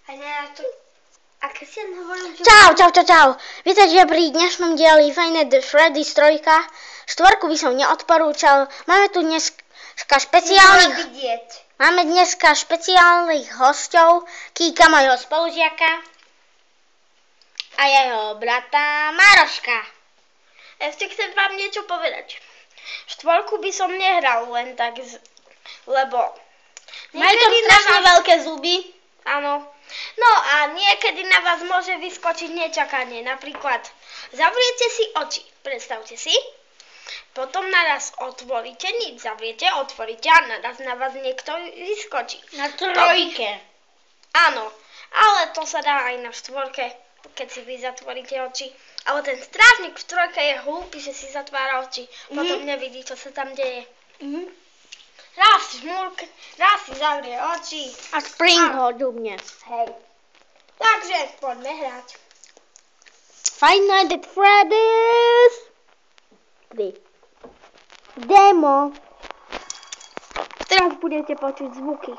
A Kristian hovoril, že... Čau. Vítajte pri dnešnom dieli Five Nights at Freddy's 3. Štvorku by som neodporúčal. Máme tu dneska špeciálnych hosťov. Kíka, mojho spolužiaka. A jeho brata Maroška. Ešte chcem vám niečo povedať. Štvorku by som nehral len tak, lebo... Majú tam strašne veľké zuby. Áno. No a niekedy na vás môže vyskočiť nečakanie. Napríklad, zavriete si oči, predstavte si. Potom naraz otvoríte, nič zavriete, otvoríte a naraz na vás niekto vyskočí. Na trojke. Áno, ale to sa dá aj na štvorke, keď si vy zatvoríte oči. Ale ten strážnik v trojke je hlúpy, že si zatvára oči. Potom nevidí, čo sa tam deje. Raz si zavrie oči. A Spring ho dubne. Hej. Takže poďme hrať. Five Nights at Freddy's 3. Demo. Teraz budete počuť zvuky.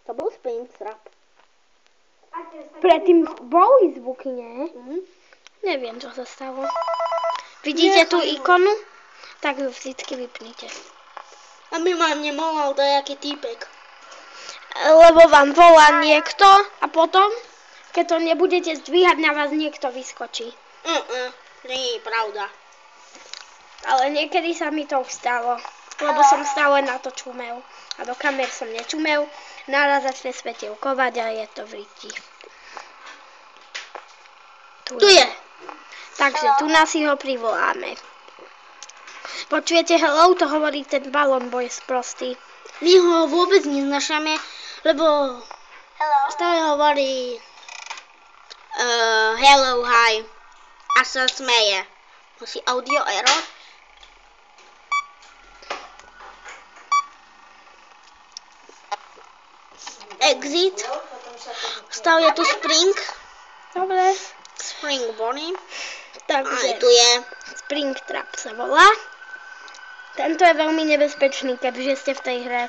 To bol Springtrap. Predtým boli zvuky, nie? Neviem, čo sa stalo. Vidíte tú ikonu? Tak ju vždycky vypnite. Aby ma nemohol dajaký týpek. Lebo vám volá niekto a potom, keď to nebudete zdvíhať, na vás niekto vyskočí. Nie je pravda. Ale niekedy sa mi to stalo, lebo som stále na to čumel. A do kamer som nečumel, naraz začne svetielkovať a je to v riti. Tu je. Takže tu nás si ho privoláme. Počujete hello? To hovorí ten balón, bo je sprostý. My ho vôbec neznašame, lebo stále hovorí hello, hi a sa smeje. Musí audio error. Exit. Stále je tu Spring. Dobre. Spring Bonnie. Takže aj tu je. Springtrap sa volá. Tento je veľmi nebezpečný, keďže ste v tej hre.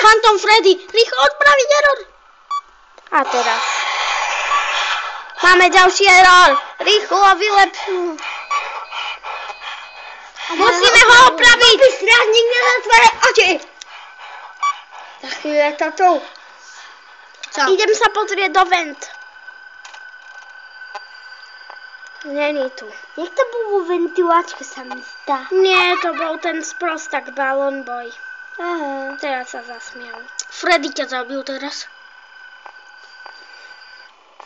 Phantom Freddy! Rýchlo odpraviť error! A teraz. Máme ďalší error! Rýchlo vylepšuj! Musíme ho opraviť! Strážnik nezatvára oči! Za chvíľu je to tu. Čo? Idem sa pozrieť do vent. Není tu. Jak to bol vo ventiláčke, sa mi zdá. Nie, to bol ten sprostak Balloon Boy. Aha. Teraz sa zasmial. Freddy ťa zabil teraz.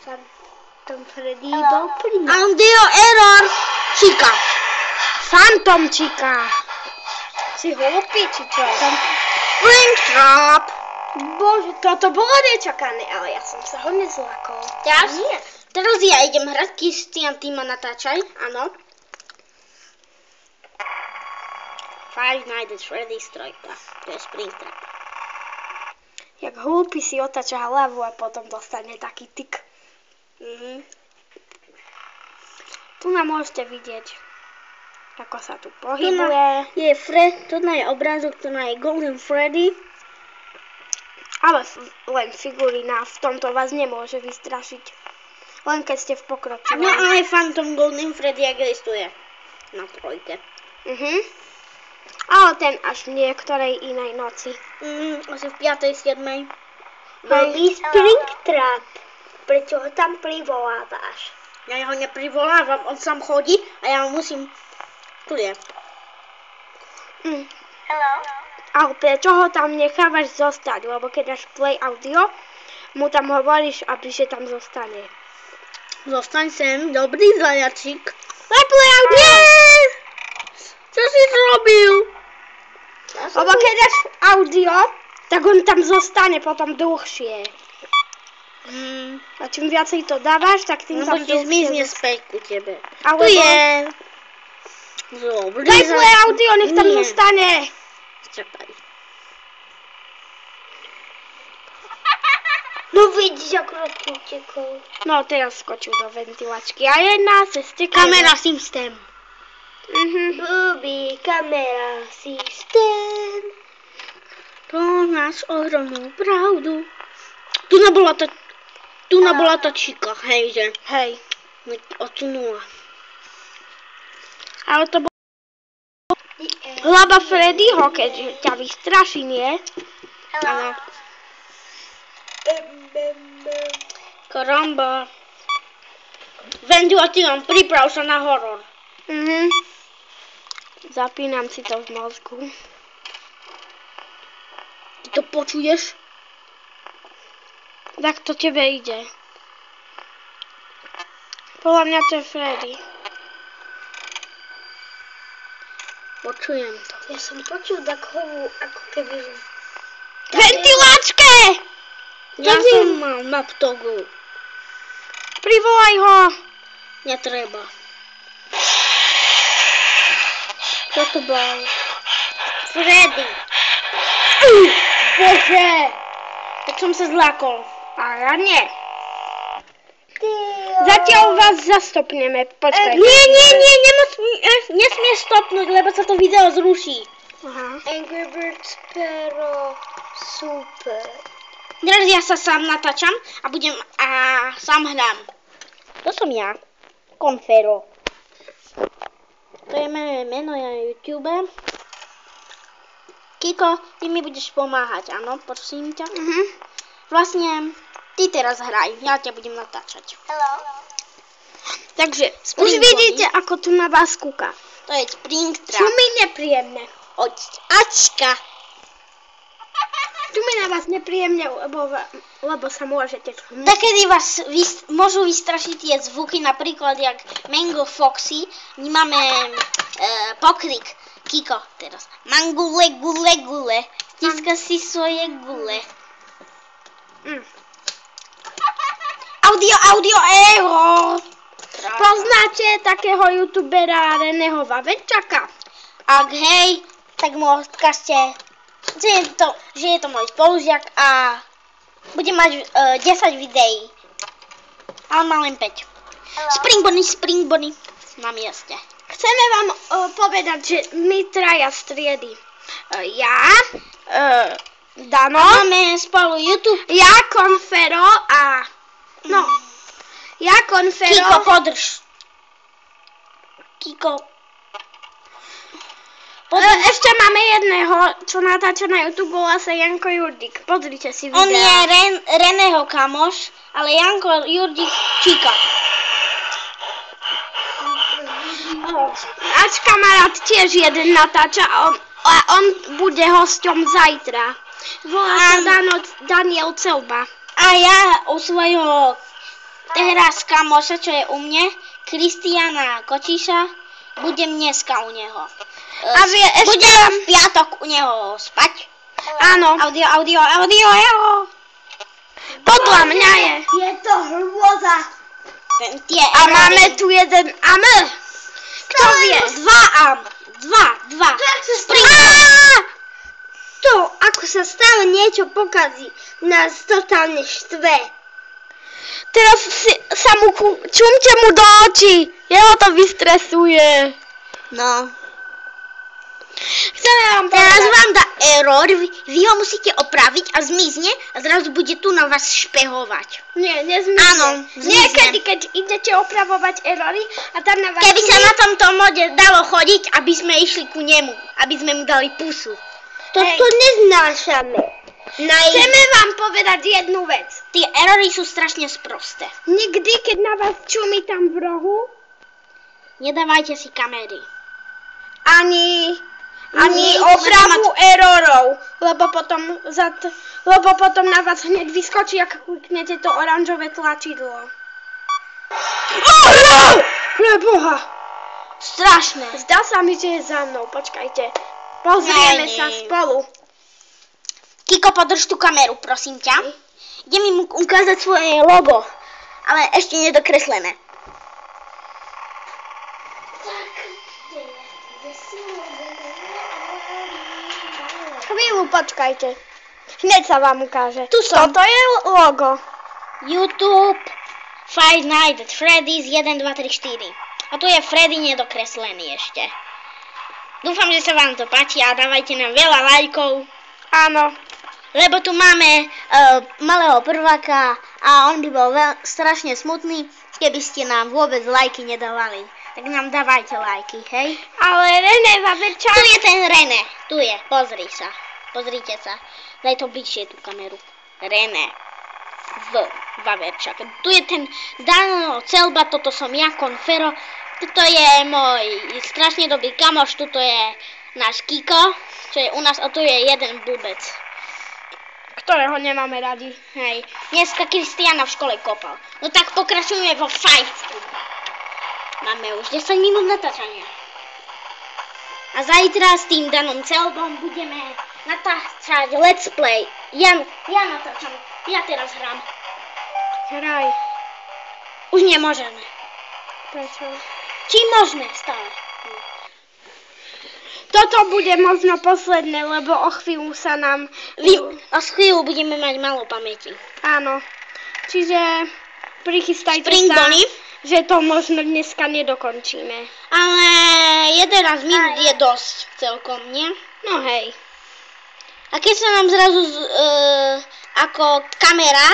Phantom Freddy bol pri mne. Audio error! Čika. Phantom Chica. Si hlupý, či čo? Springtrap. Bože, toto bolo nečakané, ale ja som sa ho nezlakol. Teraz? Nie. Teraz ja idem hrať, Kristian, ty ma natáčaj. Áno. Five Nights at Freddy's 3. To je Springtrap. Jak hlúpy si otáča hlavu a potom dostane taký tik. Tu nám môžete vidieť, ako sa tu pohybuje. Tu je obrázok, tu je Golden Freddy. Ale len figurina, v tomto vás nemôže vystrašiť. Len keď ste v pokročilom. No ale Phantom Golden Freddy existuje. Na trojke. Ale ten až v niektorej inej noci. Asi v 5. 7. Malý Springtrap. Prečo ho tam privolávaš? Ja ho neprivolávam, on sám chodí a ja ho musím... Tu je. Ale prečo ho tam nechávaš zostať? Lebo keď dáš play audio, mu tam hovoríš, aby že tam zostane. Zostaň sem, dobrý zajačík. Play audio! Nie! Čo si zrobil? Lebo keď dáš audio, tak on tam zostane potom dlhšie. A čím viacej to dávaš, tak tým tam dlhšie. Zmizne späť ku tebe. Alebo... Tu je. Dobrý daj play audio, nech tam zostane. Čakaj. No vidíš, akurát utekol. No teraz skočil do ventilačky a je na ceste Kamera systém. Booby, kamera systém. To máš ohromnú pravdu. Tu bola tá čika, hej, že? Hej. Odsunula. Ale to bolo hlava Freddyho, keď ťa vystraší, nie? Áno. Karamba. Ventilation, priprav sa na horor. Zapínam si to v mozgu. Ty to počuješ? Tak to tebe ide. Podľa mňa to je Freddy. Počujem to. Ja som počul takovú, ako keby... Ventiláčke! Ja som mal na ptogu. Privolaj ho! Netreba. Čo to bol? Freddy. Bože! Tak som sa zlákol. A ja nie. Zatiaľ vás zastopneme. Počkaj. Nie, nesmieš stopnúť, lebo sa to video zruší. Aha. Angry Birds, pero super. Teraz ja sa sám natáčam a sám hrám. To som ja. Confero. To je moje meno na YouTube. Kiko, ty mi budeš pomáhať, áno, prosím ťa. Vlastne, ty teraz hraj, ja ťa budem natáčať. Hello. Takže, už Spring vidíte, Bonnie. ako tu na vás kúka. To je Springtrap. Tu mi nepríjemné. Ačka. Tu mi na vás nepríjemne, lebo sa môžete zhnúť. Takedy vás môžu vystrašiť tie zvuky, napríklad jak Mango Foxy. My máme pokrik. Kiko teraz. Mangule, gule, gule. Stiska si svoje gule. Audio, error. Poznáte takého youtubera Reného Vavečaka? Ak hej, tak mu odkažte, že je to môj spolužiak a bude mať 10 videí. Ale má len 5. Spring Bonnie na mieste. Chceme vám povedať, že my traja z triedy. Ja, Dano, Máme spolu YouTube. ja Confero a... No, ja Confero... Kiko, podrž. Kiko. Ešte máme jedného, čo natáča na YouTube, volá sa Janko Jurdik. Pozrite si videá. On je Reného kamoš, ale Janko Jurdik číka. Náš kamarát tiež jeden natáča a on bude hosťom zajtra. Volá sa Daniel Celba. A ja u svojho teraz kamoša, čo je u mne, Kristiana Kočiša, budem dneska u neho. A vie, ešte Budem vám... v piatok u neho spať. Áno, Audio. podľa mňa je. Je to hrôza. A máme tu jeden AM. Kto vie? 2 am. 2. To, ako sa stále niečo pokazí, nás totálne štve. Teraz sa mu čumte mu do očí. Jeho to vystresuje. No. Chceme vám Teraz povedať. vám dá error, vy ho musíte opraviť a zmizne a zrazu bude tu na vás špehovať. Nie, nezmizne. Áno, zmizne. Niekedy, keď idete opravovať erory a tam na vás... Keby sa na tomto mode dalo chodiť, aby sme išli ku nemu, aby sme mu dali pusu. Toto neznášame. Chceme vám povedať jednu vec. Tie erory sú strašne sprosté. Nikdy, keď na vás čumí tam v rohu, Nedávajte si kamery. ani opravu erorov, lebo potom na vás hneď vyskočí, ak kliknete to oranžové tlačidlo. Preboha! Strašné. Zdá sa mi, že je za mnou. Počkajte. Pozrieme Nie. sa spolu. Kiko, podrž tú kameru, prosím ťa. Idem im ukázať svoje logo, ale ešte nedokreslené. Chvíľu počkajte. Hneď sa vám ukáže. Tu som. Toto je logo. YouTube Five Nights at Freddy's 1, 2, 3, 4. A tu je Freddy nedokreslený ešte. Dúfam, že sa vám to páči a dávajte nám veľa lajkov. Áno. Lebo tu máme malého prváka a on by bol strašne smutný, keby ste nám vôbec lajky nedávali. Tak nám dávajte lajky, hej? Ale René Vaverčák... Tu je ten René, tu je, pozri sa. Pozrite sa. Daj to bližšie tú kameru. René Vaverčák. Tu je ten Dano Celba, toto som ja, Konfero. Toto je môj strašne dobrý kamoš, tuto je náš Kiko, čo je u nás, a tu je jeden blbec. Ktorého nemáme radi. Hej, dneska Kristiana v škole kopal. No tak pokračujeme vo fajtsku. Máme už 10 minút natáčania. A zajtra s tým Danom Celbom budeme natáčať let's play. Ja natáčam, ja teraz hrám. Hraj. Už nemôžeme. Prečo? Či možné stále. Toto bude možno posledné, lebo o chvíľu sa nám... A z chvíľu budeme mať málo pamäti. Áno. Čiže prichystajte Spring sa, Bonnie. že to možno dneska nedokončíme. Ale 11 minút je dosť celkom, nie? No hej. A keď sa nám zrazu ako kamera,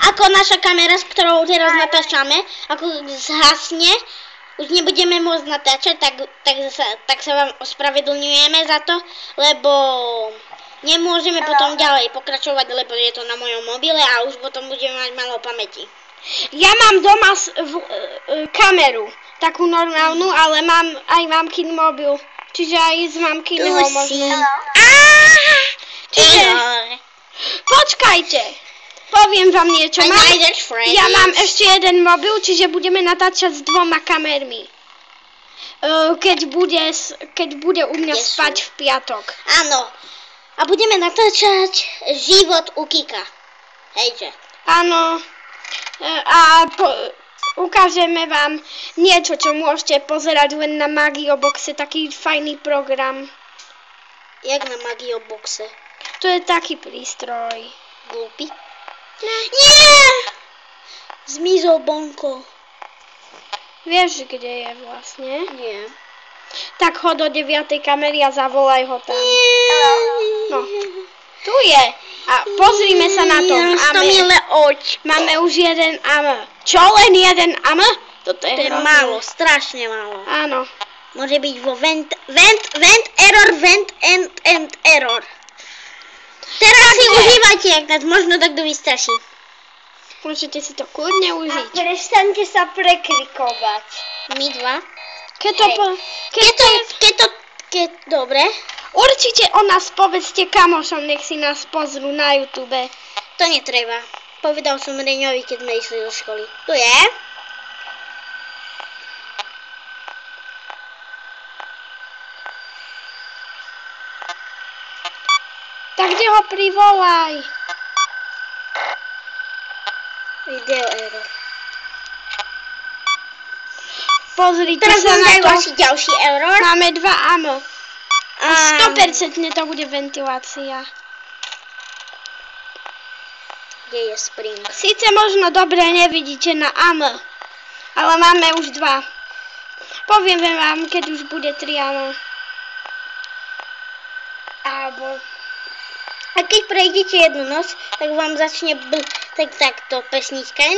ako naša kamera, s ktorou teraz natáčame, ako zhasne, už nebudeme môcť natáčať, tak sa vám ospravedlňujeme za to, lebo nemôžeme potom ďalej pokračovať, lebo je to na mojom mobile a už potom budeme mať málo pamäti. Ja mám doma kameru, takú normálnu, ale mám aj mamkin mobil. Čiže aj z mamkiného možno. Čiže, počkajte, poviem vám niečo. Ja mám ešte jeden mobil, čiže budeme natáčať s 2 kamermi. Keď bude u mňa spať v piatok. Áno. A budeme natáčať život u Kika. Hejže. Áno. A ukážeme vám niečo, čo môžete pozerať len na Magioboxe, taký fajný program. Jak na Magioboxe? To je taký prístroj. Glúpy? Nie! Zmizol Bonko. Vieš, kde je vlastne? Nie. Tak chod do 9. kamery a zavolaj ho tam. Nie. No, tu je. A pozrime sa na to. Máme už jeden AM. Čo, len jeden AM? Toto je málo, strašne málo. Áno. Môže byť vo vent, error. Teraz si užívajte, ak nás možno takto vystraší. Môžete si to kľudne užiť. A prestaňte sa prekrikovať. My 2. Dobre. Určite o nás povedzte kamošom, nech si nás pozrú na YouTube. To netreba. Povedal som Reňovi, keď sme išli do školy. Tu je. Tak kde ho privolaj? Video error. Pozrite teraz sa na to. Ďalší error. Máme 2 AM. A 100% to bude ventilácia. Kde je Spring? Síce možno dobre nevidíte na AM, ale máme už 2. Poviem vám, keď už bude 3 AM. A keď prejdete jednu noc, tak vám začne takto pesnička.